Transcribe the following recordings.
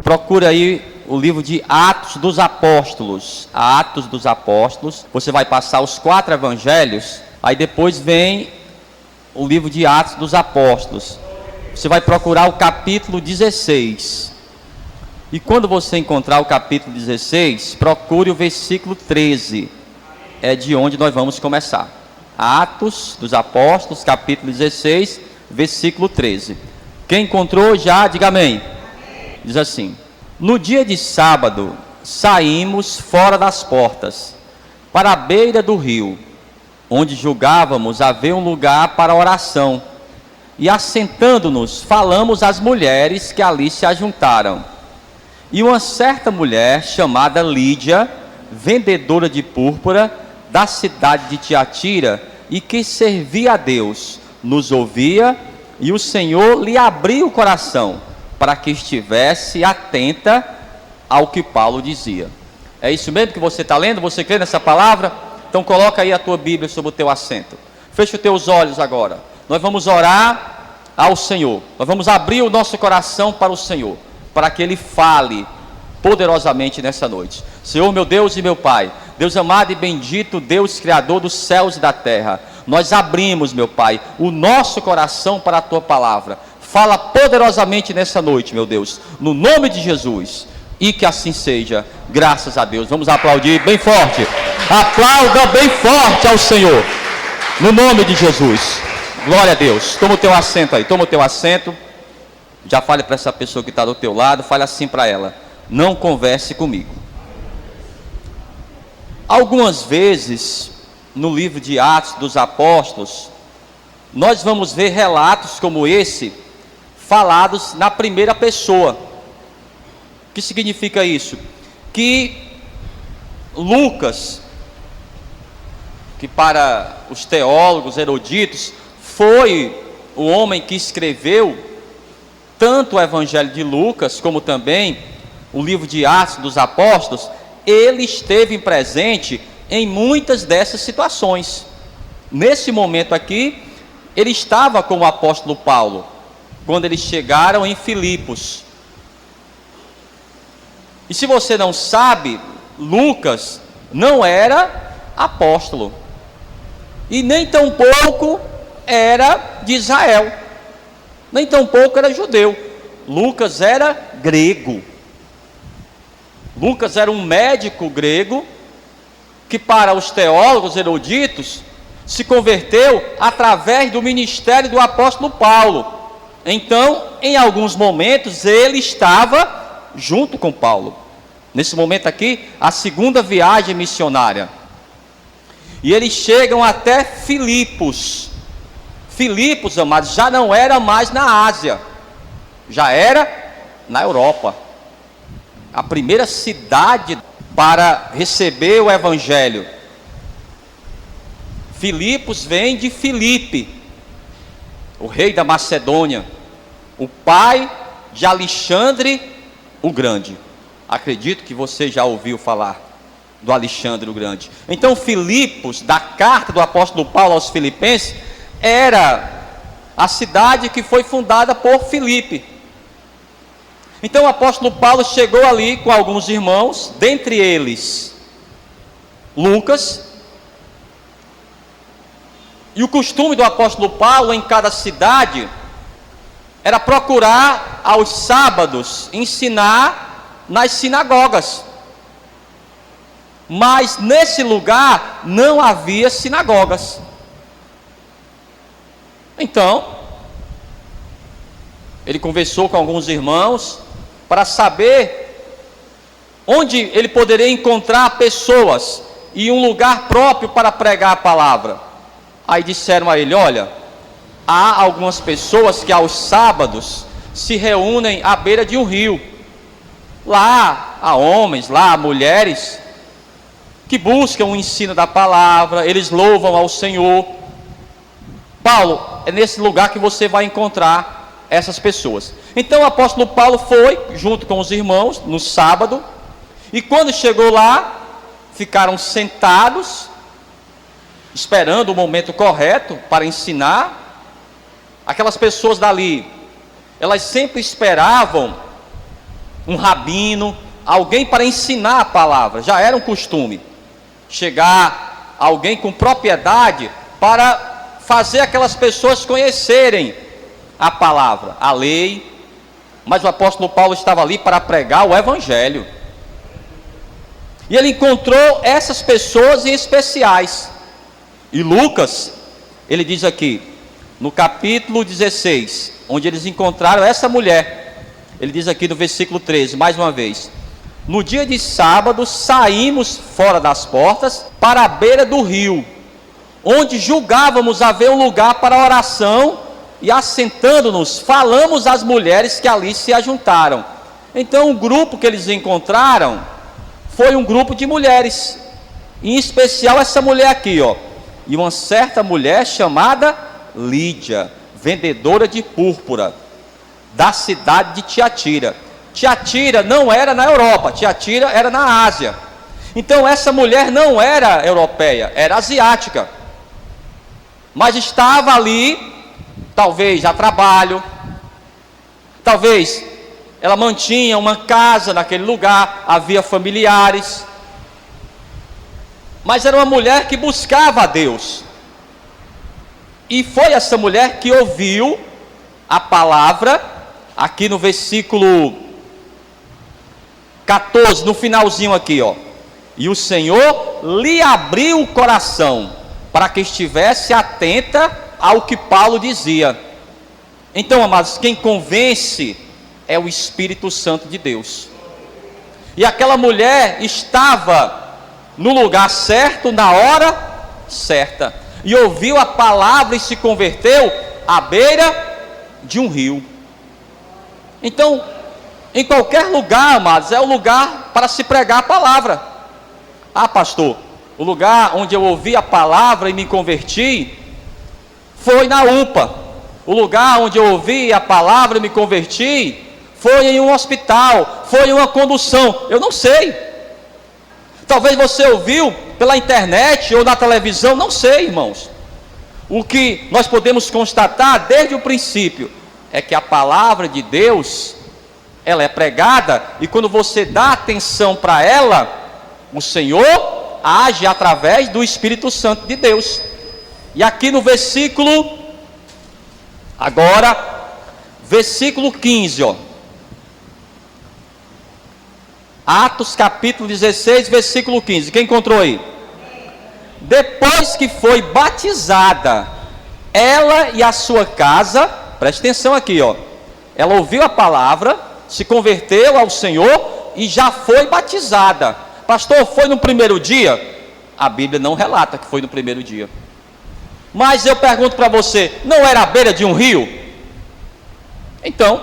Procura aí o livro de Atos dos Apóstolos. Atos dos Apóstolos. Você vai passar os 4 evangelhos. Aí depois vem o livro de Atos dos Apóstolos. Você vai procurar o capítulo 16. E quando você encontrar o capítulo 16, procure o versículo 13. É de onde nós vamos começar. Atos dos Apóstolos, capítulo 16, versículo 13. Quem encontrou já, diga amém. Diz assim: no dia de sábado, saímos fora das portas, para a beira do rio, onde julgávamos haver um lugar para oração. E assentando-nos, falamos às mulheres que ali se ajuntaram. E uma certa mulher, chamada Lídia, vendedora de púrpura, da cidade de Tiatira, e que servia a Deus, nos ouvia, e o Senhor lhe abriu o coração, para que estivesse atenta ao que Paulo dizia. É isso mesmo que você está lendo? Você crê nessa palavra? Então coloca aí a tua Bíblia sobre o teu assento. Fecha os teus olhos agora. Nós vamos orar ao Senhor. Nós vamos abrir o nosso coração para o Senhor, para que Ele fale poderosamente nessa noite. Senhor, meu Deus e meu Pai, Deus amado e bendito, Deus Criador dos céus e da terra, nós abrimos, meu Pai, o nosso coração para a Tua palavra. Fala poderosamente nessa noite, meu Deus, no nome de Jesus, e que assim seja, graças a Deus. Vamos aplaudir bem forte, aplauda bem forte ao Senhor, no nome de Jesus. Glória a Deus. Toma o teu assento aí, toma o teu assento. Já fale para essa pessoa que está do teu lado, fale assim para ela: não converse comigo. Algumas vezes, no livro de Atos dos Apóstolos, nós vamos ver relatos como esse, falados na primeira pessoa. O que significa isso? Que Lucas, que para os teólogos eruditos foi o homem que escreveu tanto o Evangelho de Lucas como também o livro de Atos dos Apóstolos, ele esteve presente em muitas dessas situações. Nesse momento aqui, ele estava com o apóstolo Paulo, quando eles chegaram em Filipos. E se você não sabe, Lucas não era apóstolo, e nem tampouco era de Israel, nem tampouco era judeu. Lucas era grego. Lucas era um médico grego, que para os teólogos eruditos, se converteu através do ministério do apóstolo Paulo. Então, em alguns momentos, ele estava junto com Paulo. Nesse momento aqui, a segunda viagem missionária. E eles chegam até Filipos. Filipos, amados, já não era mais na Ásia, já era na Europa. A primeira cidade para receber o Evangelho. Filipos vem de Filipe, o rei da Macedônia, o pai de Alexandre o Grande. Acredito que você já ouviu falar do Alexandre o Grande. Então Filipos, da carta do apóstolo Paulo aos Filipenses, era a cidade que foi fundada por Filipe. Então o apóstolo Paulo chegou ali com alguns irmãos, dentre eles Lucas. E o costume do apóstolo Paulo em cada cidade era procurar aos sábados ensinar nas sinagogas. Mas nesse lugar não havia sinagogas. Então, ele conversou com alguns irmãos para saber onde ele poderia encontrar pessoas e um lugar próprio para pregar a palavra. Aí disseram a ele: olha, há algumas pessoas que aos sábados se reúnem à beira de um rio. Lá há homens, lá há mulheres que buscam o ensino da palavra, eles louvam ao Senhor. Paulo, é nesse lugar que você vai encontrar essas pessoas. Então o apóstolo Paulo foi junto com os irmãos no sábado, e quando chegou lá, ficaram sentados, esperando o momento correto para ensinar. Aquelas pessoas dali, elas sempre esperavam um rabino, alguém para ensinar a palavra. Já era um costume chegar alguém com propriedade para fazer aquelas pessoas conhecerem a palavra, a lei. Mas o apóstolo Paulo estava ali para pregar o evangelho. E ele encontrou essas pessoas em especiais. E Lucas, ele diz aqui, no capítulo 16, onde eles encontraram essa mulher, ele diz aqui no versículo 13, mais uma vez: no dia de sábado saímos fora das portas para a beira do rio, onde julgávamos haver um lugar para oração, e assentando-nos, falamos às mulheres que ali se ajuntaram. Então o grupo que eles encontraram foi um grupo de mulheres, em especial essa mulher aqui, ó, e uma certa mulher chamada Lídia, vendedora de púrpura, da cidade de Tiatira. Tiatira não era na Europa, Tiatira era na Ásia. Então essa mulher não era europeia, era asiática, mas estava ali, talvez a trabalho, talvez ela mantinha uma casa naquele lugar, havia familiares, mas era uma mulher que buscava a Deus. E foi essa mulher que ouviu a palavra, aqui no versículo 14, no finalzinho aqui, ó. E o Senhor lhe abriu o coração para que estivesse atenta ao que Paulo dizia. Então, amados, quem convence é o Espírito Santo de Deus. E aquela mulher estava no lugar certo, na hora certa, e ouviu a palavra e se converteu à beira de um rio. Então, em qualquer lugar, amados, é o lugar para se pregar a palavra. Ah, pastor, o lugar onde eu ouvi a palavra e me converti foi na UPA. O lugar onde eu ouvi a palavra e me converti foi em um hospital, foi em uma condução. Eu não sei. Talvez você ouviu pela internet ou na televisão, não sei, irmãos. O que nós podemos constatar desde o princípio é que a palavra de Deus, ela é pregada, e quando você dá atenção para ela, o Senhor age através do Espírito Santo de Deus. E aqui no versículo, agora, versículo 15, ó. Atos capítulo 16, versículo 15. Quem encontrou aí? Depois que foi batizada, ela e a sua casa, preste atenção aqui, ó. Ela ouviu a palavra, se converteu ao Senhor e já foi batizada. Pastor, foi no primeiro dia? A Bíblia não relata que foi no primeiro dia. Mas eu pergunto para você, não era à beira de um rio? Então,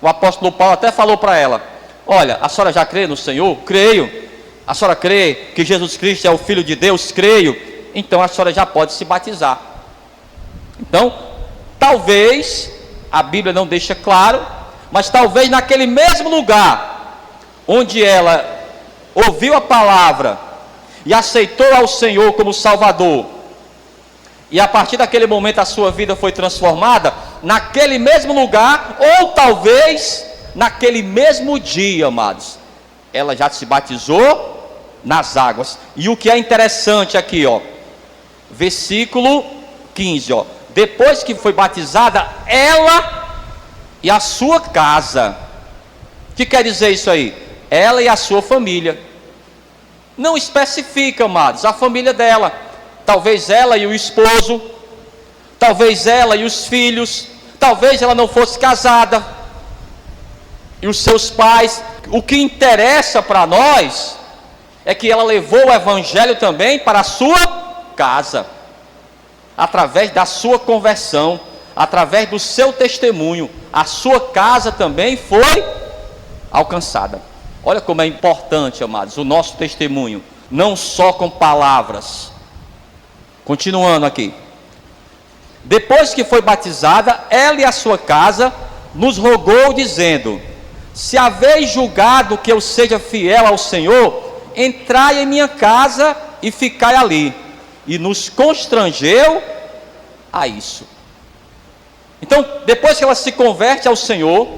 o apóstolo Paulo até falou para ela: olha, a senhora já crê no Senhor? Creio. A senhora crê que Jesus Cristo é o Filho de Deus? Creio. Então a senhora já pode se batizar. Então, talvez, a Bíblia não deixa claro, mas talvez naquele mesmo lugar onde ela ouviu a palavra e aceitou ao Senhor como Salvador, e a partir daquele momento a sua vida foi transformada, naquele mesmo lugar, ou talvez naquele mesmo dia, amados, ela já se batizou nas águas. E o que é interessante aqui, ó, versículo 15, ó, depois que foi batizada, ela e a sua casa. O que quer dizer isso aí? Ela e a sua família. Não especifica, amados, a família dela. Talvez ela e o esposo, talvez ela e os filhos, talvez ela não fosse casada, e os seus pais. O que interessa para nós é que ela levou o evangelho também para a sua casa, através da sua conversão, através do seu testemunho, a sua casa também foi alcançada. Olha como é importante, amados, o nosso testemunho, não só com palavras. Continuando aqui. Depois que foi batizada, ela e a sua casa nos rogou, dizendo: se haveis julgado que eu seja fiel ao Senhor, entrai em minha casa e ficai ali. E nos constrangeu a isso. Então, depois que ela se converte ao Senhor,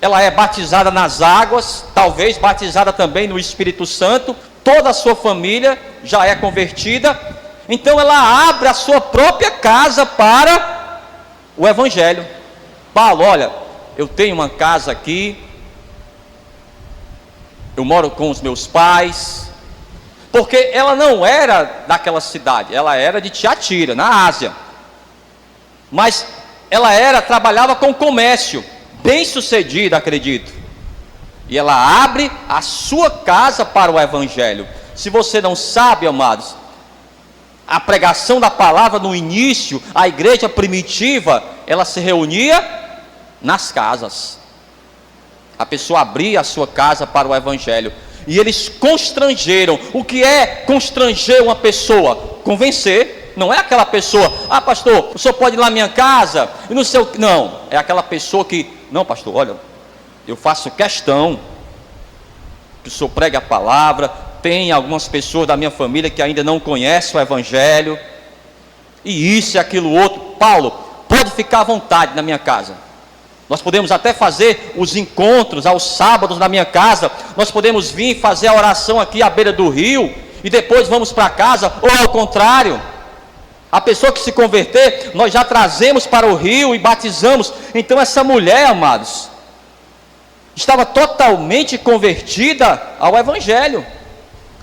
ela é batizada nas águas, talvez batizada também no Espírito Santo, toda a sua família já é convertida, então ela abre a sua própria casa para o Evangelho. Paulo, olha, eu tenho uma casa aqui, eu moro com os meus pais, porque ela não era daquela cidade, ela era de Tiatira, na Ásia, mas ela trabalhava com comércio, bem sucedida, acredito, e ela abre a sua casa para o Evangelho. Se você não sabe, amados, a pregação da palavra no início, a igreja primitiva, ela se reunia nas casas, a pessoa abria a sua casa para o Evangelho, e eles constrangeram. O que é constranger uma pessoa? Convencer. Não é aquela pessoa, pastor, o senhor pode ir lá na minha casa, e não sei o que, não, é aquela pessoa que, não pastor, olha, eu faço questão que o senhor pregue a palavra. Tem algumas pessoas da minha família que ainda não conhecem o Evangelho, e isso e aquilo outro. Paulo, pode ficar à vontade na minha casa, nós podemos até fazer os encontros aos sábados na minha casa, nós podemos vir fazer a oração aqui à beira do rio, e depois vamos para casa, ou ao contrário, a pessoa que se converter, nós já trazemos para o rio e batizamos. Então essa mulher, amados, estava totalmente convertida ao Evangelho.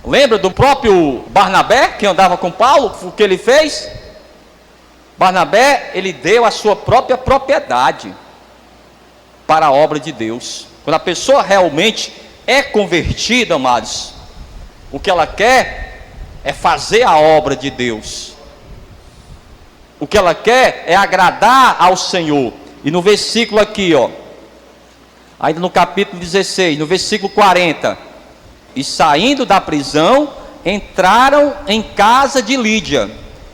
Lembra do próprio Barnabé, que andava com Paulo, o que ele fez? Barnabé, ele deu a sua própria propriedade para a obra de Deus. Quando a pessoa realmente é convertida, amados, o que ela quer é fazer a obra de Deus. O que ela quer é agradar ao Senhor. E no versículo aqui, ainda no capítulo 16, no versículo 40, e saindo da prisão, entraram em casa de Lídia,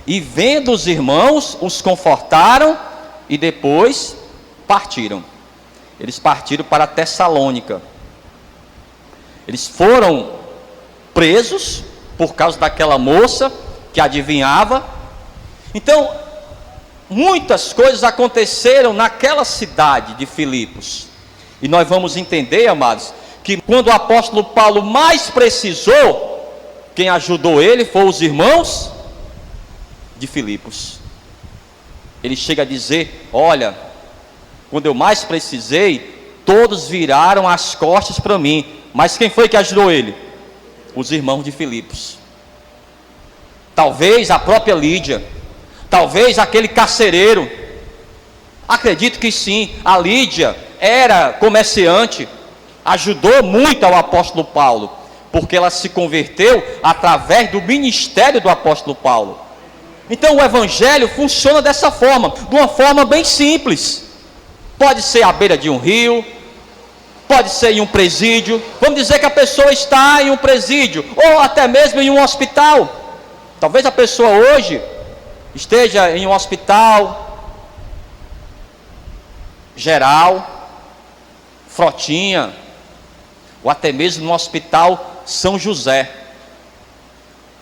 e vendo os irmãos, os confortaram, e depois partiram. Eles partiram para Tessalônica. Eles foram presos por causa daquela moça que adivinhava. Então, muitas coisas aconteceram naquela cidade de Filipos, e nós vamos entender, amados, que quando o apóstolo Paulo mais precisou, quem ajudou ele foram os irmãos de Filipos. Ele chega a dizer, olha, quando eu mais precisei, todos viraram as costas para mim, mas quem foi que ajudou ele? Os irmãos de Filipos. Talvez a própria Lídia, talvez aquele carcereiro. Acredito que sim, a Lídia era comerciante, ajudou muito ao apóstolo Paulo, porque ela se converteu através do ministério do apóstolo Paulo. Então o Evangelho funciona dessa forma, de uma forma bem simples. Pode ser à beira de um rio, pode ser em um presídio. Vamos dizer que a pessoa está em um presídio, ou até mesmo em um hospital. Talvez a pessoa hoje esteja em um hospital geral, Frotinha, ou até mesmo no Hospital São José.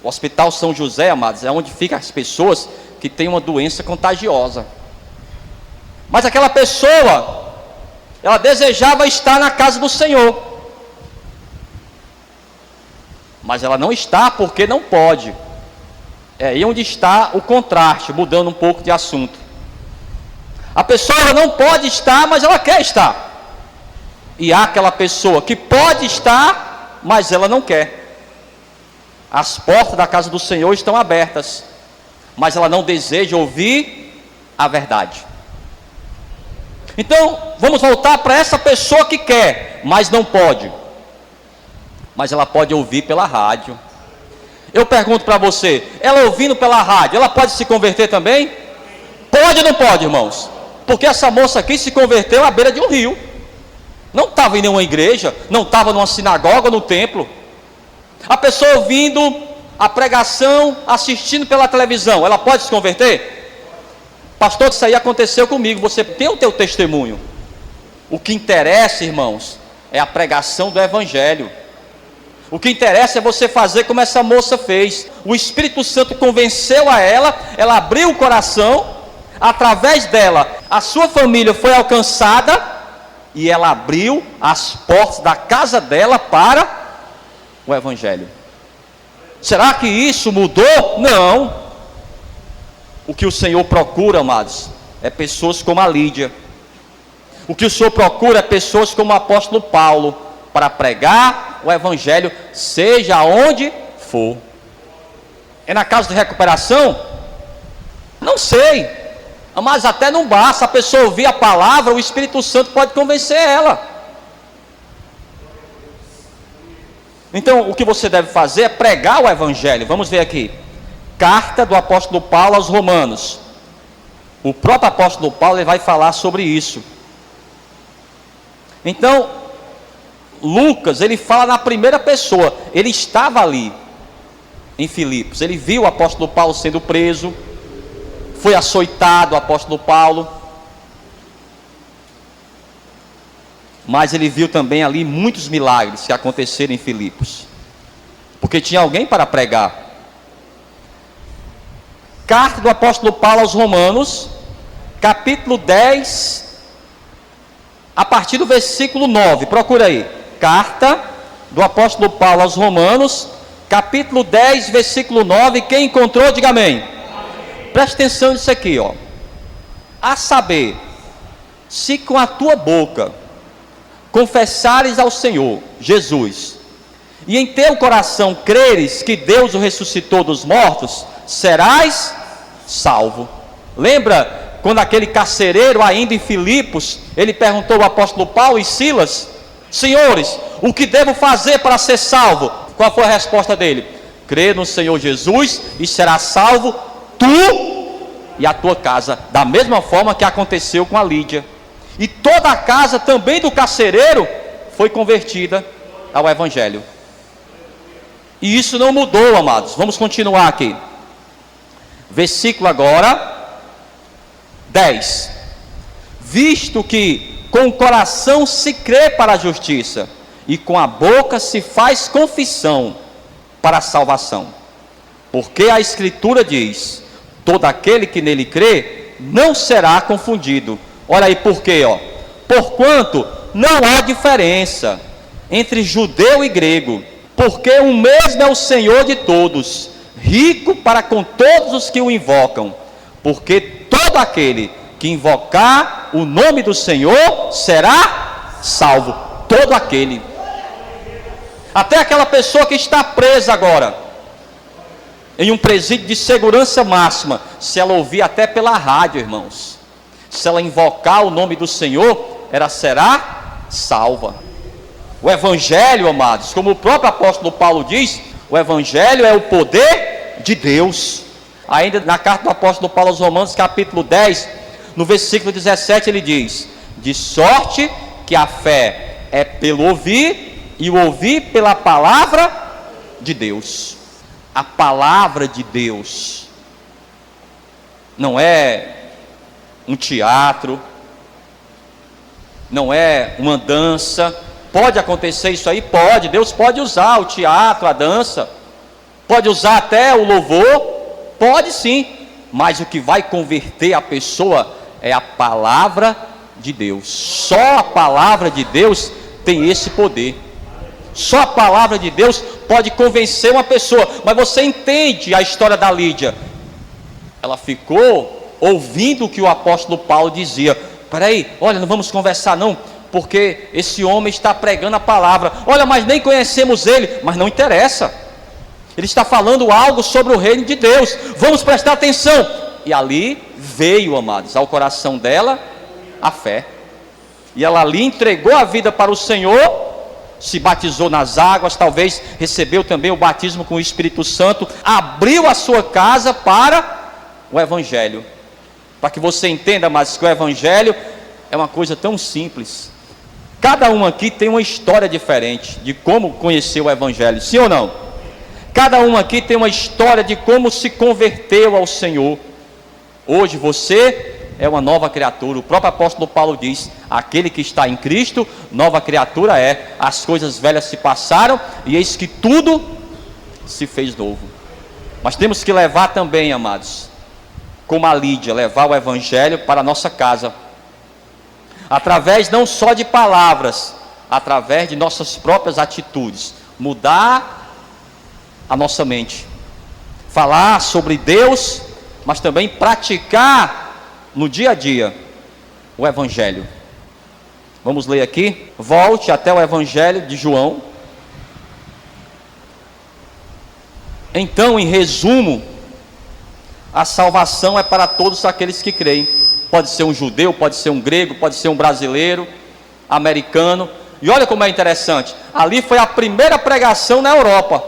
O Hospital São José, amados, é onde ficam as pessoas que têm uma doença contagiosa. Mas aquela pessoa, ela desejava estar na casa do Senhor, mas ela não está porque não pode. É aí onde está o contraste, mudando um pouco de assunto. A pessoa não pode estar, mas ela quer estar. E há aquela pessoa que pode estar, mas ela não quer. As portas da casa do Senhor estão abertas, mas ela não deseja ouvir a verdade. Então, vamos voltar para essa pessoa que quer, mas não pode. Mas ela pode ouvir pela rádio. Eu pergunto para você, ela ouvindo pela rádio, ela pode se converter também? Pode ou não pode, irmãos? Porque essa moça aqui se converteu à beira de um rio. Não estava em nenhuma igreja, não estava numa sinagoga, no templo. A pessoa ouvindo a pregação, assistindo pela televisão, ela pode se converter? Pastor, isso aí aconteceu comigo. Você tem o teu testemunho. O que interessa, irmãos, é a pregação do Evangelho. O que interessa é você fazer como essa moça fez. O Espírito Santo convenceu a ela, ela abriu o coração, através dela, a sua família foi alcançada, e ela abriu as portas da casa dela para o evangelho. Será que isso mudou? Não. O que o Senhor procura, amados, é pessoas como a Lídia. O que o Senhor procura é pessoas como o apóstolo Paulo, para pregar o evangelho, seja onde for. É na casa de recuperação? Não sei. Mas até não basta a pessoa ouvir a palavra, o Espírito Santo pode convencer ela. Então, o que você deve fazer é pregar o evangelho. Vamos ver aqui. Carta do apóstolo Paulo aos Romanos. O próprio apóstolo Paulo ele vai falar sobre isso. Então, Lucas, ele fala na primeira pessoa. Ele estava ali, em Filipos. Ele viu o apóstolo Paulo sendo preso. Foi açoitado o apóstolo Paulo. Mas ele viu também ali muitos milagres que aconteceram em Filipos. Porque tinha alguém para pregar. Carta do apóstolo Paulo aos Romanos, capítulo 10, a partir do versículo 9. Procura aí. Carta do apóstolo Paulo aos Romanos, capítulo 10, versículo 9. Quem encontrou, diga amém. Preste atenção nisso aqui, ó. A saber, se com a tua boca confessares ao Senhor Jesus, e em teu coração creres que Deus o ressuscitou dos mortos, serás salvo. Lembra quando aquele carcereiro ainda em Filipos, ele perguntou ao apóstolo Paulo e Silas: senhores, o que devo fazer para ser salvo? Qual foi a resposta dele? Crê no Senhor Jesus e será salvo tu e a tua casa. Da mesma forma que aconteceu com a Lídia. E toda a casa também do carcereiro foi convertida ao evangelho. E isso não mudou, amados. Vamos continuar aqui. Versículo agora 10. Visto que com o coração se crê para a justiça, e com a boca se faz confissão para a salvação. Porque a Escritura diz: todo aquele que nele crê não será confundido. Olha aí por quê, ó. Porquanto não há diferença entre judeu e grego, porque o mesmo é o Senhor de todos, rico para com todos os que o invocam. Porque todo aquele que invocar o nome do Senhor será salvo. Todo aquele. Até aquela pessoa que está presa agora em um presídio de segurança máxima, se ela ouvir até pela rádio, irmãos, se ela invocar o nome do Senhor, ela será salva. O evangelho, amados, como o próprio apóstolo Paulo diz, o evangelho é o poder de Deus. Ainda na carta do apóstolo Paulo aos Romanos, capítulo 10, no versículo 17, ele diz: de sorte que a fé é pelo ouvir, e o ouvir pela palavra de Deus. A palavra de Deus não é um teatro, não é uma dança. Pode acontecer isso aí? Pode. Deus pode usar o teatro, a dança, pode usar até o louvor, pode sim, mas o que vai converter a pessoa é a palavra de Deus. Só a palavra de Deus tem esse poder. Só a palavra de Deus pode convencer uma pessoa. Mas você entende a história da Lídia? Ela ficou ouvindo o que o apóstolo Paulo dizia. Peraí, olha, não vamos conversar não, porque esse homem está pregando a palavra. Olha, mas nem conhecemos ele. Mas não interessa, ele está falando algo sobre o reino de Deus, vamos prestar atenção. E ali veio, amados, ao coração dela a fé, e ela ali entregou a vida para o Senhor, se batizou nas águas, talvez recebeu também o batismo com o Espírito Santo, abriu a sua casa para o evangelho. Para que você entenda, mas que o evangelho é uma coisa tão simples. Cada um aqui tem uma história diferente de como conheceu o evangelho, sim ou não? Cada um aqui tem uma história de como se converteu ao Senhor. Hoje você é uma nova criatura. O próprio apóstolo Paulo diz: aquele que está em Cristo, nova criatura é. As coisas velhas se passaram e eis que tudo se fez novo. Mas temos que levar também, amados, como a Lídia, levar o evangelho para a nossa casa. através não só de palavras, através de nossas próprias atitudes, mudar a nossa mente, falar sobre Deus, mas também praticar no dia a dia o Evangelho. Vamos ler aqui, volte até o Evangelho de João. Então, em resumo, a salvação é para todos aqueles que creem. Pode ser um judeu, pode ser um grego, pode ser um brasileiro, americano. E olha como é interessante, ali foi a primeira pregação na Europa.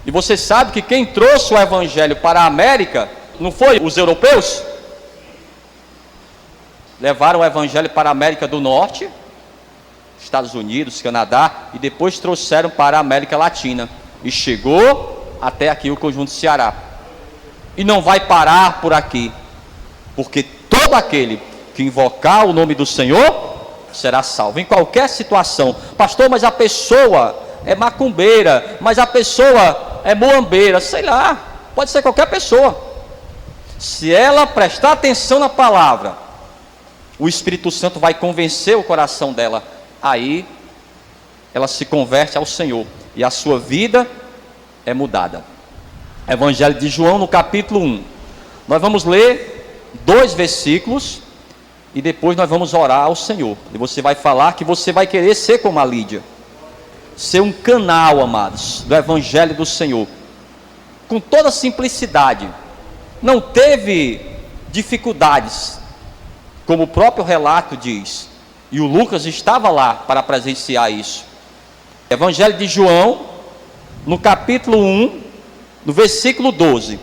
E você sabe que quem trouxe o Evangelho para a América não foi os europeus? Levaram o Evangelho para a América do Norte, Estados Unidos, Canadá, e depois trouxeram para a América Latina. E chegou até aqui o Conjunto Ceará. E não vai parar por aqui, porque todo aquele que invocar o nome do Senhor será salvo, em qualquer situação. Pastor, mas a pessoa é macumbeira, mas a pessoa é moambeira, sei lá, pode ser qualquer pessoa. Se ela prestar atenção na palavra, o Espírito Santo vai convencer o coração dela, aí ela se converte ao Senhor, e a sua vida é mudada. Evangelho de João, no capítulo 1. Nós vamos ler 2 versículos, e depois nós vamos orar ao Senhor. E você vai falar que você vai querer ser como a Lídia, ser um canal, amados, do Evangelho do Senhor, com toda simplicidade. Não teve dificuldades, como o próprio relato diz, e o Lucas estava lá para presenciar isso. Evangelho de João, no capítulo 1, no versículo 12.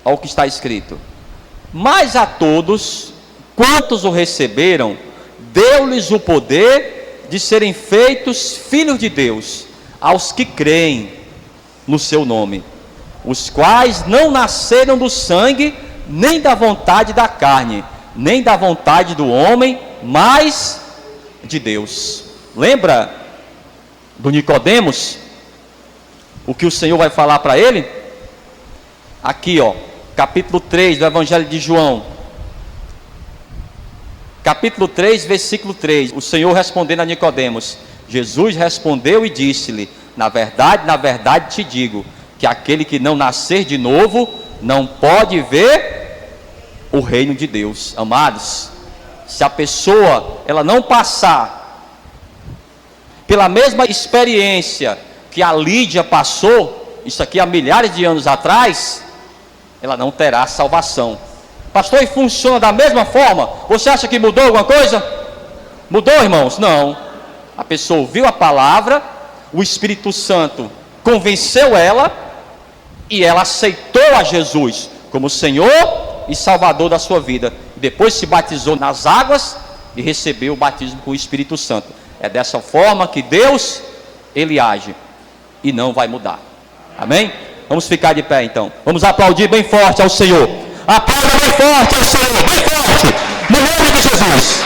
Olha o que está escrito: mas a todos quantos o receberam, deu-lhes o poder de serem feitos filhos de Deus, aos que creem no seu nome, os quais não nasceram do sangue, nem da vontade da carne, nem da vontade do homem, mas de Deus. Lembra do Nicodemos? O que o Senhor vai falar para ele? Aqui, ó, capítulo 3 do Evangelho de João, capítulo 3, versículo 3. O Senhor respondendo a Nicodemos, Jesus respondeu e disse-lhe: na verdade te digo, que aquele que não nascer de novo, não pode ver o reino de Deus. Amados, se a pessoa, ela não passar pela mesma experiência que a Lídia passou, isso aqui há milhares de anos atrás, ela não terá salvação. Pastor, e funciona da mesma forma? Você acha que mudou alguma coisa? Mudou, irmãos? Não. A pessoa ouviu a palavra, o Espírito Santo convenceu ela, e ela aceitou a Jesus como Senhor e Salvador da sua vida. Depois se batizou nas águas e recebeu o batismo com o Espírito Santo. É dessa forma que Deus, Ele age e não vai mudar. Amém? Vamos ficar de pé então. Vamos aplaudir bem forte ao Senhor. Aplauda bem forte ao Senhor, bem forte, no nome de Jesus.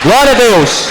Glória a Deus.